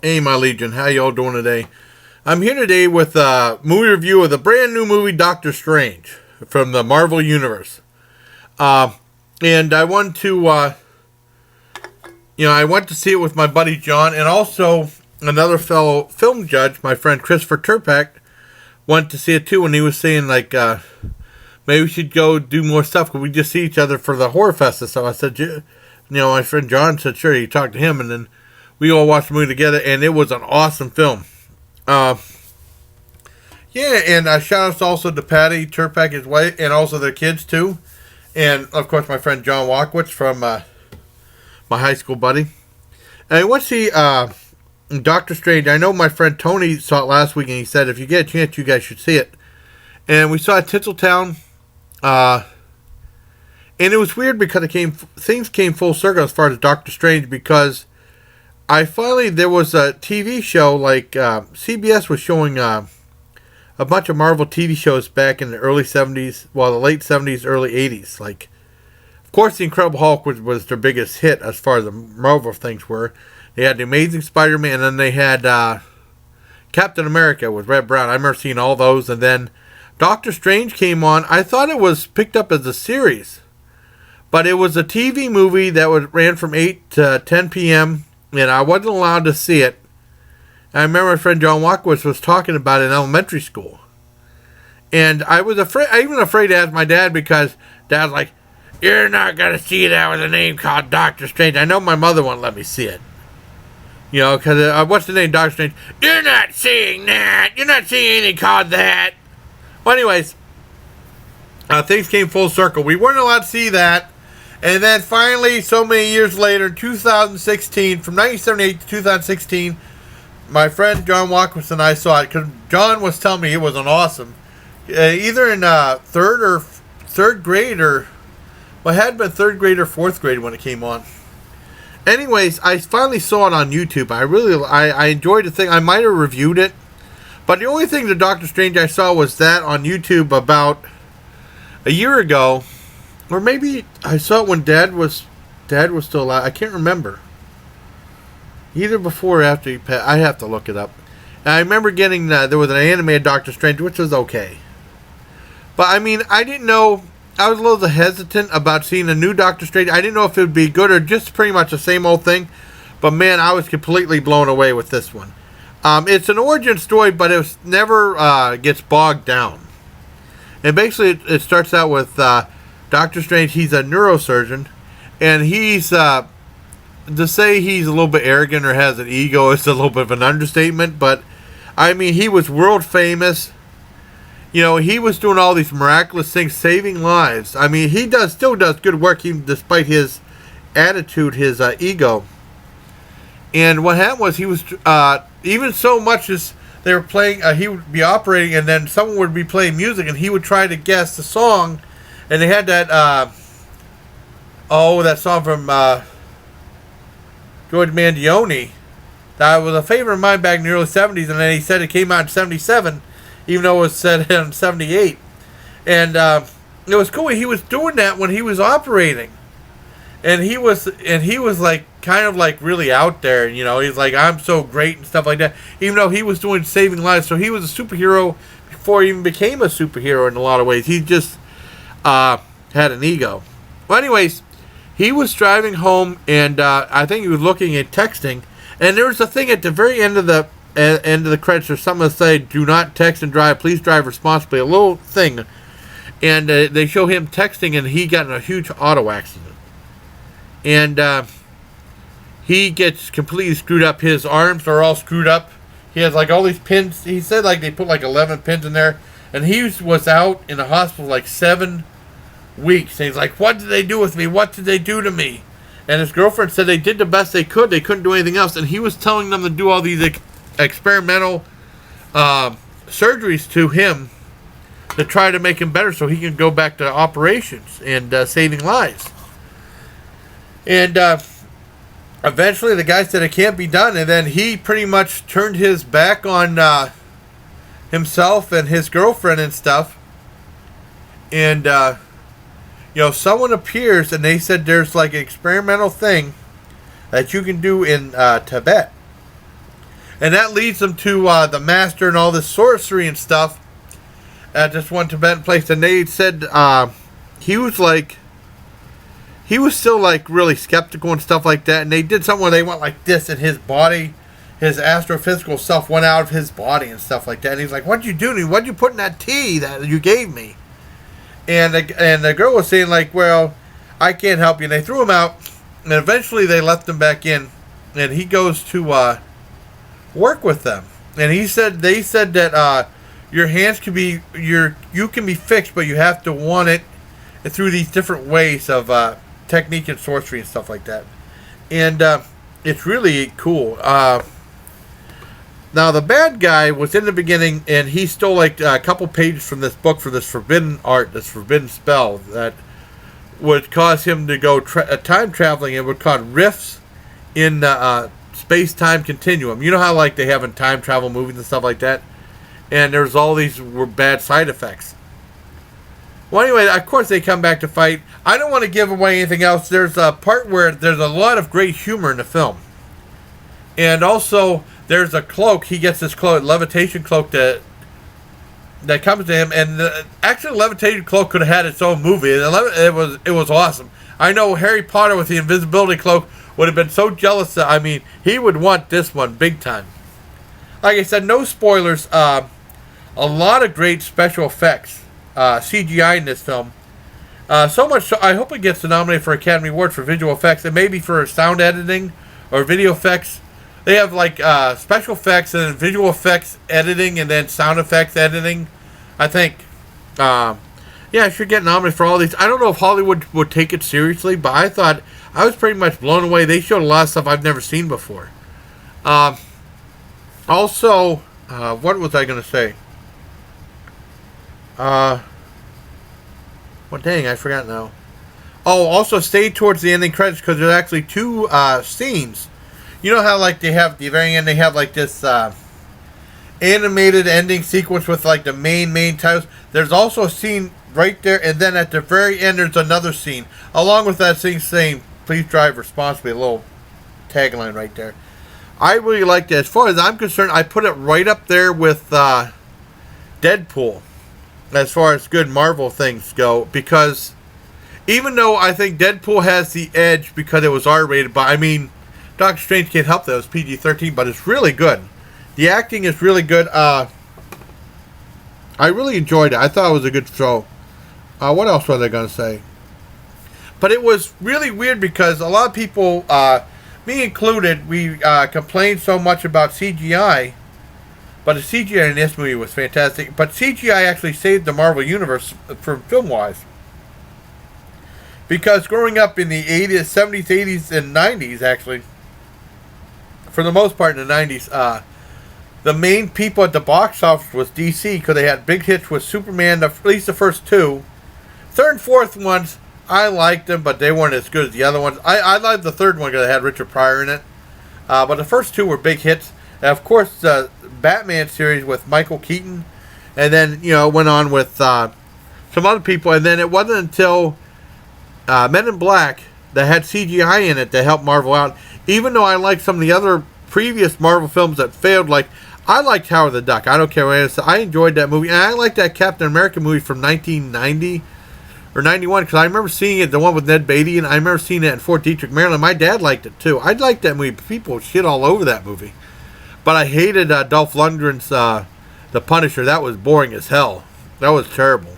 Hey, my Legion, how y'all doing today? I'm here today with a movie review of the brand new movie Doctor Strange from the Marvel Universe. And I wanted to, I went to see it with my buddy John, and also another fellow film judge, my friend Cristopher Tirpak, went to see it too, and he was saying, like, maybe we should go do more stuff, because we just see each other for the horror fest and stuff. I said, my friend John said, sure, you talk to him, and then we all watched the movie together, and it was an awesome film. And shout outs also to Patti, Tirpak, his wife, and also their kids, too. And, of course, my friend John Walkiewicz from my high school buddy. And what's the Doctor Strange? I know my friend Tony saw it last week, and he said, if you get a chance, you guys should see it. And we saw it at Tinseltown. And it was weird because things came full circle as far as Doctor Strange, because there was a TV show, like CBS was showing a bunch of Marvel TV shows back in the early 70s, the late 70s, early 80s. Like, of course, The Incredible Hulk was their biggest hit as far as the Marvel things were. They had The Amazing Spider-Man, and then they had Captain America with Red Brown. I remember seeing all those, and then Doctor Strange came on. I thought it was picked up as a series, but it was a TV movie that ran from 8 to 10 p.m., and I wasn't allowed to see it. I remember my friend John Walkiewicz was talking about it in elementary school. And I was afraid, to ask my dad, because Dad was like, you're not going to see that with a name called Doctor Strange. I know my mother won't let me see it. Because what's the name, Doctor Strange? You're not seeing that. You're not seeing anything called that. Well, anyways, things came full circle. We weren't allowed to see that. And then finally, so many years later, 2016, from 1978 to 2016, my friend John Walkiewicz and I saw it, because John was telling me it was an awesome. Either in third grade, it had been third grade or fourth grade when it came on. Anyways, I finally saw it on YouTube. I enjoyed the thing. I might have reviewed it, but the only thing the Doctor Strange I saw was that on YouTube about a year ago. Or maybe I saw it when Dad was still alive. I can't remember. Either before or after he passed. I have to look it up. And I remember getting there was an animated Doctor Strange, which was okay. But I mean, I didn't know. I was a little hesitant about seeing a new Doctor Strange. I didn't know if it would be good or just pretty much the same old thing. But man, I was completely blown away with this one. It's an origin story, but it never gets bogged down. And basically, it starts out with Doctor Strange. He's a neurosurgeon, and he's to say he's a little bit arrogant or has an ego is a little bit of an understatement. But I mean, he was world famous. He was doing all these miraculous things, saving lives. I mean, he still does good work, even despite his attitude, his ego. And what happened was he was even so much as they were playing, he would be operating, and then someone would be playing music, and he would try to guess the song. And they had that, that song from George Mandione. That was a favorite of mine back in the early 70s, and then he said it came out in 77, even though it was said in 78. And it was cool. He was doing that when he was operating. And he was like, kind of like really out there, he's like, I'm so great and stuff like that, even though he was doing saving lives. So he was a superhero before he even became a superhero in a lot of ways. He just had an ego. Well, anyways, he was driving home, and I think he was looking at texting, and there was a thing at the very end of the credits, or something that said, do not text and drive, please drive responsibly, a little thing. And they show him texting, and he got in a huge auto accident. And he gets completely screwed up. His arms are all screwed up. He has like all these pins. He said like they put like 11 pins in there. And he was out in the hospital like 7 weeks. And he's like, what did they do with me? What did they do to me? And his girlfriend said they did the best they could. They couldn't do anything else. And he was telling them to do all these experimental surgeries to him to try to make him better so he can go back to operations and saving lives. And eventually the guy said it can't be done. And then he pretty much turned his back on himself and his girlfriend and stuff. And, someone appears, and they said there's like an experimental thing that you can do in Tibet. And that leads them to the master and all this sorcery and stuff at this one Tibetan place. And they said he was still like really skeptical and stuff like that. And they did something where they went like this, and his body, his astrophysical self went out of his body and stuff like that. And he's like, "What'd you do to me? What'd you put in that tea that you gave me?" And the girl was saying like, "Well, I can't help you." And they threw him out. And eventually they left him back in. And he goes to work with them. And they said that your hands can be you can be fixed, but you have to want it through these different ways of technique and sorcery and stuff like that. And it's really cool. Now the bad guy was in the beginning, and he stole like a couple pages from this book for this forbidden art, this forbidden spell that would cause him to go time traveling. It would cause rifts in space-time continuum. You know how like they have in time travel movies and stuff like that? And there's all these bad side effects. Well, anyway, of course they come back to fight. I don't want to give away anything else. There's a part where there's a lot of great humor in the film. And also, there's a cloak. He gets this cloak, levitation cloak that comes to him. And actually, the levitation cloak could have had its own movie. It was awesome. I know Harry Potter with the invisibility cloak would have been so jealous that, I mean, he would want this one big time. Like I said, no spoilers. A lot of great special effects, CGI in this film. So much so, I hope it gets nominated for Academy Award for visual effects, and maybe for sound editing or video effects. They have like special effects and then visual effects editing and then sound effects editing. I think, yeah, I should get nominated for all these. I don't know if Hollywood would take it seriously, but I thought I was pretty much blown away. They showed a lot of stuff I've never seen before. Also, what was I going to say? Well, dang, I forgot now. Oh, also stay towards the ending credits because there's actually two scenes. You know how like they have the very end, they have like this animated ending sequence with like the main titles. There's also a scene right there, and then at the very end there's another scene along with that scene saying "Please drive responsibly." A little tagline right there. I really liked it. As far as I'm concerned, I put it right up there with Deadpool as far as good Marvel things go, because even though I think Deadpool has the edge because it was R-rated, but I mean, Doctor Strange can't help that it was PG-13, but it's really good. The acting is really good. I really enjoyed it. I thought it was a good show. What else was I going to say? But it was really weird because a lot of people, me included, we complained so much about CGI. But the CGI in this movie was fantastic. But CGI actually saved the Marvel Universe from film-wise. Because growing up in the 80s, 70s, 80s, and 90s, actually, for the most part in the 90s, the main people at the box office was DC because they had big hits with Superman, at least the first two. Third and fourth ones, I liked them, but they weren't as good as the other ones. I liked the third one because it had Richard Pryor in it. But the first two were big hits. And of course, the Batman series with Michael Keaton. And then, you know, went on with some other people. And then it wasn't until Men in Black that had CGI in it to help Marvel out. Even though I liked some of the other previous Marvel films that failed, like, I liked Howard the Duck. I don't care what it is. I enjoyed that movie. And I liked that Captain America movie from 1990 or 91, because I remember seeing it, the one with Ned Beatty, and I remember seeing it in Fort Detrick, Maryland. My dad liked it, too. I liked that movie. People shit all over that movie. But I hated Dolph Lundgren's The Punisher. That was boring as hell. That was terrible.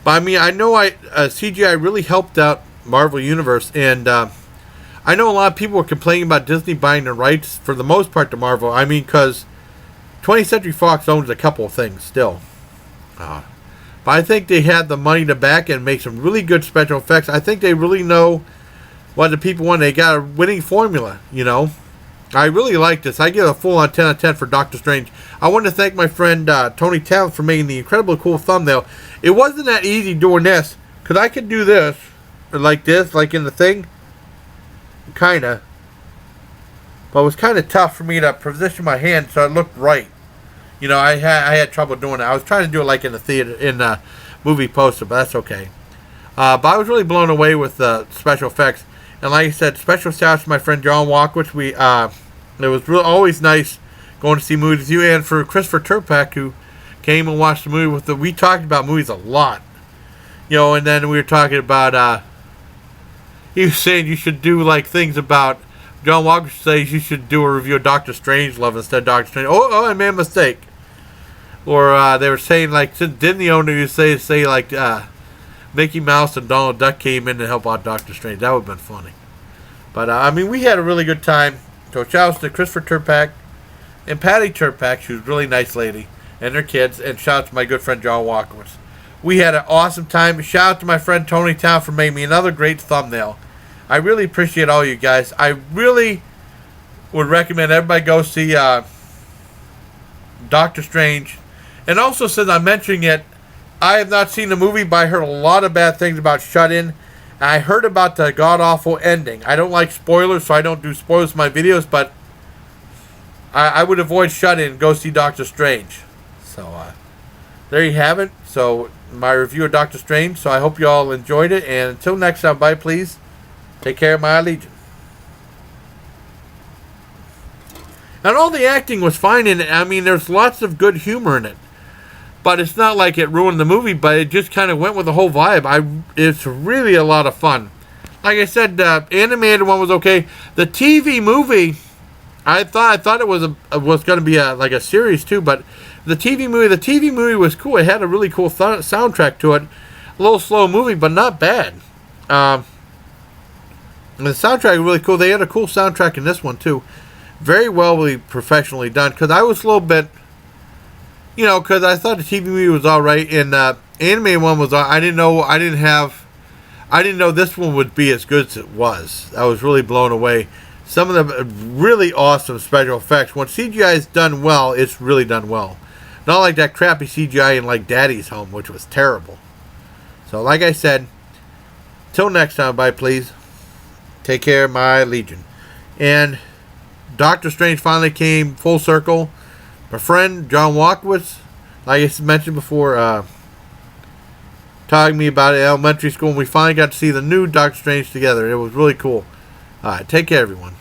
But, I mean, I know CGI really helped out Marvel Universe, and I know a lot of people were complaining about Disney buying the rights, for the most part, to Marvel. I mean, because 20th Century Fox owns a couple of things still. But I think they had the money to back and make some really good special effects. I think they really know what the people want. They got a winning formula, you know. I really like this. I give it a full on 10 out of 10 for Doctor Strange. I want to thank my friend Tony Talant for making the incredibly cool thumbnail. It wasn't that easy doing this, because I could do this, or like this, like in the thing. Kind of. But it was kind of tough for me to position my hand so it looked right. You know, I had trouble doing it. I was trying to do it like in the theater, in the movie poster, but that's okay. But I was really blown away with the special effects. And like I said, special shouts to my friend John Walkiewicz. It was always nice going to see movies with you, and for Christopher Tirpak, who came and watched the movie with we talked about movies a lot. And then we were talking about, he was saying you should do like things about, John Walker says you should do a review of Doctor Strangelove instead of Doctor Strange. Oh, I made a mistake. Or they were saying, like, didn't the owner say like, Mickey Mouse and Donald Duck came in to help out Doctor Strange? That would have been funny. But, we had a really good time. So, shout out to Christopher Tirpak and Patti Tirpak. She was a really nice lady. And their kids. And shout out to my good friend John Walkiewicz. We had an awesome time. Shout out to my friend Tony Talant for making me another great thumbnail. I really appreciate all you guys. I really would recommend everybody go see Doctor Strange. And also, since I'm mentioning it, I have not seen the movie, but I heard a lot of bad things about Shut In. I heard about the god-awful ending. I don't like spoilers, so I don't do spoilers in my videos, but I would avoid Shut In and go see Doctor Strange. So, there you have it. So, my review of Doctor Strange. So, I hope you all enjoyed it. And until next time, bye, please. Take care of my Legion. And all the acting was fine in it. I mean, there's lots of good humor in it. But it's not like it ruined the movie, but it just kind of went with the whole vibe. It's really a lot of fun. Like I said, the animated one was okay. The TV movie, I thought it was going to be like a series too, but the TV movie was cool. It had a really cool soundtrack to it. A little slow movie, but not bad. The soundtrack was really cool. They had a cool soundtrack in this one too. Very well professionally done. Because I was a little bit, because I thought the TV movie was all right, and animated one was. I didn't know this one would be as good as it was. I was really blown away. Some of the really awesome special effects. When CGI is done well, it's really done well. Not like that crappy CGI in like Daddy's Home, which was terrible. So, like I said, till next time, bye, please. Take care, my Legion. And Doctor Strange finally came full circle. My friend, John Walkiewicz, like I mentioned before, talking to me about it in elementary school, and we finally got to see the new Doctor Strange together. It was really cool. All right, take care, everyone.